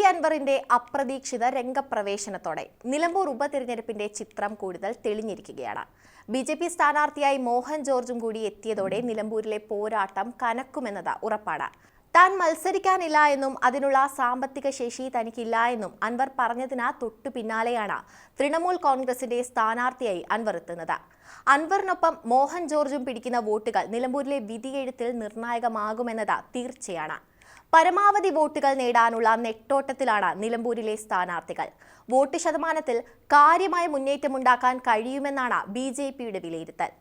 അൻവറിന്റെ അപ്രതീക്ഷിത രംഗപ്രവേശനത്തോടെ നിലമ്പൂർ ഉപതെരഞ്ഞെടുപ്പിന്റെ ചിത്രം കൂടുതൽ തെളിഞ്ഞിരിക്കുകയാണ്. ബിജെപി സ്ഥാനാർത്ഥിയായി മോഹൻ ജോർജും കൂടി എത്തിയതോടെ നിലമ്പൂരിലെ പോരാട്ടം കനക്കുമെന്നത് ഉറപ്പാണ്. താൻ മത്സരിക്കാനില്ല എന്നും അതിനുള്ള സാമ്പത്തിക ശേഷി തനിക്കില്ല എന്നും അൻവർ പറഞ്ഞതിന് തൊട്ടു പിന്നാലെയാണ് തൃണമൂൽ കോൺഗ്രസിന്റെ സ്ഥാനാർത്ഥിയായി അൻവർ എത്തുന്നത്. അൻവറിനൊപ്പം മോഹൻ ജോർജും പിടിക്കുന്ന വോട്ടുകൾ നിലമ്പൂരിലെ വിധിയെഴുത്തിൽ നിർണായകമാകുമെന്നത് തീർച്ചയാണ്. പരമാവധി വോട്ടുകൾ നേടാനുള്ള നെട്ടോട്ടത്തിലാണ് നിലമ്പൂരിലെ സ്ഥാനാർത്ഥികൾ. വോട്ട് ശതമാനത്തിൽ കാര്യമായ മുന്നേറ്റമുണ്ടാക്കാൻ കഴിയുമെന്നാണ് ബിജെപിയുടെ വിലയിരുത്തൽ.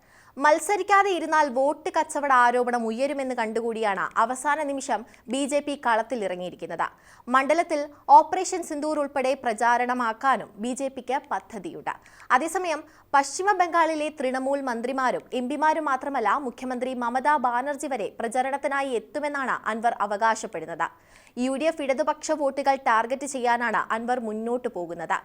മത്സരിക്കാതെ ഇരുന്നാൽ വോട്ട് കച്ചവട ആരോപണം ഉയരുമെന്ന് കണ്ടുകൂടിയാണ് അവസാന നിമിഷം ബിജെപി കളത്തിലിറങ്ങിയിരിക്കുന്നത്. മണ്ഡലത്തിൽ ഓപ്പറേഷൻ സിന്ദൂർ ഉൾപ്പെടെ പ്രചാരണമാക്കാനും ബിജെപിക്ക് പദ്ധതിയുണ്ട്. അതേസമയം പശ്ചിമ ബംഗാളിലെ തൃണമൂൽ മന്ത്രിമാരും എംപിമാരും മാത്രമല്ല, മുഖ്യമന്ത്രി മമതാ ബാനർജി വരെ പ്രചരണത്തിനായി എത്തുമെന്നാണ് അൻവർ അവകാശപ്പെടുന്നത്. UDF ഇടതുപക്ഷ വോട്ടുകൾ ടാർഗറ്റ് ചെയ്യാനാണ് അൻവർ മുന്നോട്ടു പോകുന്നത്.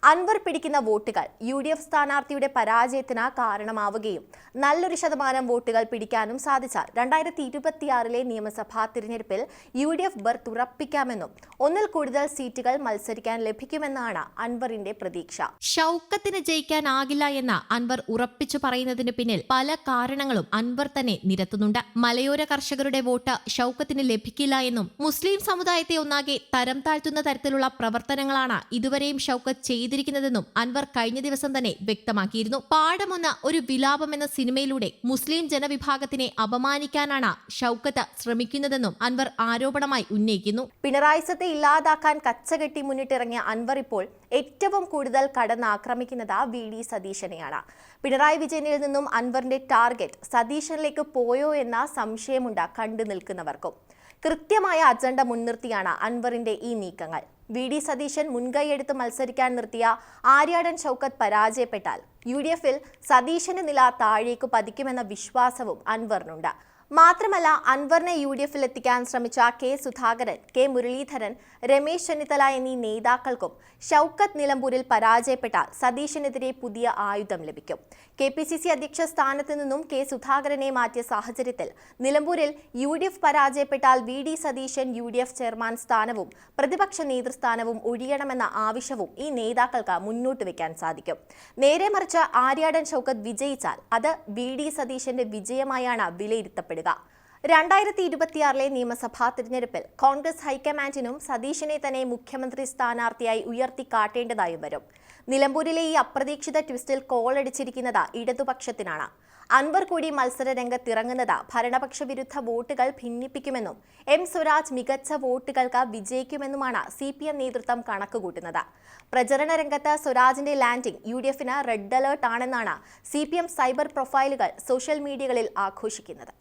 അൻവർ പിടിക്കുന്ന വോട്ടുകൾ UDF സ്ഥാനാർത്ഥിയുടെ പരാജയത്തിന് കാരണമാവുകയും നല്ലൊരു ശതമാനം വോട്ടുകൾ പിടിക്കാനും സാധിച്ചാൽ 2026 നിയമസഭാ തിരഞ്ഞെടുപ്പിൽ UDF ബർത്ത് ഉറപ്പിക്കാമെന്നും ഒന്നിൽ കൂടുതൽ സീറ്റുകൾ മത്സരിക്കാൻ ലഭിക്കുമെന്നാണ് അൻവറിന്റെ പ്രതീക്ഷ. ഷൗക്കത്തിന് ജയിക്കാനാകില്ല എന്ന അൻവർ ഉറപ്പിച്ചു പറയുന്നതിന് പിന്നിൽ പല കാരണങ്ങളും അൻവർ തന്നെ നിരത്തുന്നുണ്ട്. മലയോര കർഷകരുടെ വോട്ട് ഷൗക്കത്തിന് ലഭിക്കില്ല എന്നും മുസ്ലിം സമുദായത്തെ ഒന്നാകെ തരം താഴ്ത്തുന്ന തരത്തിലുള്ള പ്രവർത്തനങ്ങളാണ് ഇതുവരെയും ഷൗക്കത്ത് ചെയ്തിരിക്കുന്നതെന്നും അൻവർ കഴിഞ്ഞ ദിവസം തന്നെ വ്യക്തമാക്കിയിരുന്നു. പാഠമൊന്ന് ഒരു വിലാപം എന്ന സിനിമയിലൂടെ മുസ്ലിം ജനവിഭാഗത്തിനെ അപമാനിക്കാനാണ് ഷൗക്കത്ത് ശ്രമിക്കുന്നതെന്നും അൻവർ ആരോപണമായി ഉന്നയിക്കുന്നു. പിണറായി സത്തെ ഇല്ലാതാക്കാൻ കച്ചകെട്ടി മുന്നിട്ടിറങ്ങിയ അൻവർ ഇപ്പോൾ ഏറ്റവും കൂടുതൽ കടന്നാക്രമിക്കുന്നത് VD സതീശനെയാണ്. പിണറായി വിജയനിൽ നിന്നും അൻവറിന്റെ ടാർഗറ്റ് സതീശനിലേക്ക് പോയോ എന്ന സംശയമുണ്ട് കണ്ടു നിൽക്കുന്നവർക്കും. കൃത്യമായ അജണ്ട മുൻനിർത്തിയാണ് അൻവറിന്റെ ഈ നീക്കങ്ങൾ. VD സതീശൻ മുൻകൈയെടുത്ത് മത്സരിക്കാൻ നിർത്തിയ ആര്യാടൻ ഷൗക്കത്ത് പരാജയപ്പെട്ടാൽ UDFൽ സതീശന്റെ നില താഴേക്ക് പതിക്കുമെന്ന വിശ്വാസവും അൻവറിനുണ്ട്. മാത്രമല്ല, അൻവറിനെ UDFൽ എത്തിക്കാൻ ശ്രമിച്ച കെ സുധാകരൻ, കെ മുരളീധരൻ, രമേശ് ചെന്നിത്തല എന്നീ നേതാക്കൾക്കും ഷൗക്കത്ത് നിലമ്പൂരിൽ പരാജയപ്പെട്ടാൽ സതീശനെതിരെ പുതിയ ആയുധം ലഭിക്കും. KPCC അധ്യക്ഷ സ്ഥാനത്ത് നിന്നും കെ സുധാകരനെ മാറ്റിയ സാഹചര്യത്തിൽ നിലമ്പൂരിൽ UDF പരാജയപ്പെട്ടാൽ VD സതീശൻ UDF ചെയർമാൻ സ്ഥാനവും പ്രതിപക്ഷ നേതൃസ്ഥാനവും ഒഴിയണമെന്ന ആവശ്യവും ഈ നേതാക്കൾക്ക് മുന്നോട്ട് വെക്കാൻ സാധിക്കും. നേരെ മറിച്ച് ആര്യാടൻ ഷൗക്കത്ത് വിജയിച്ചാൽ അത് VD സതീശന്റെ വിജയമായാണ് വിലയിരുത്തപ്പെടുക. 2026 നിയമസഭാ തിരഞ്ഞെടുപ്പിൽ കോൺഗ്രസ് ഹൈക്കമാൻഡിനും സതീശനെ തന്നെ മുഖ്യമന്ത്രി സ്ഥാനാർത്ഥിയായി ഉയർത്തിക്കാട്ടേണ്ടതായും വരും. നിലമ്പൂരിലെ ഈ അപ്രതീക്ഷിത ട്വിസ്റ്റിൽ കോളടിച്ചിരിക്കുന്നത് ഇടതുപക്ഷത്തിനാണ്. അൻവർ കൂടി മത്സര രംഗത്തിറങ്ങുന്നത് ഭരണപക്ഷ വിരുദ്ധ വോട്ടുകൾ ഭിന്നിപ്പിക്കുമെന്നും M സ്വരാജ് മികച്ച വോട്ടുകൾക്ക് വിജയിക്കുമെന്നുമാണ് CPM നേതൃത്വം കണക്കുകൂട്ടുന്നത്. പ്രചരണ രംഗത്ത് സ്വരാജിന്റെ ലാൻഡിംഗ് UDFന് റെഡ് അലേർട്ട് ആണെന്നാണ് CPM സൈബർ പ്രൊഫൈലുകൾ സോഷ്യൽ മീഡിയകളിൽ ആഘോഷിക്കുന്നത്.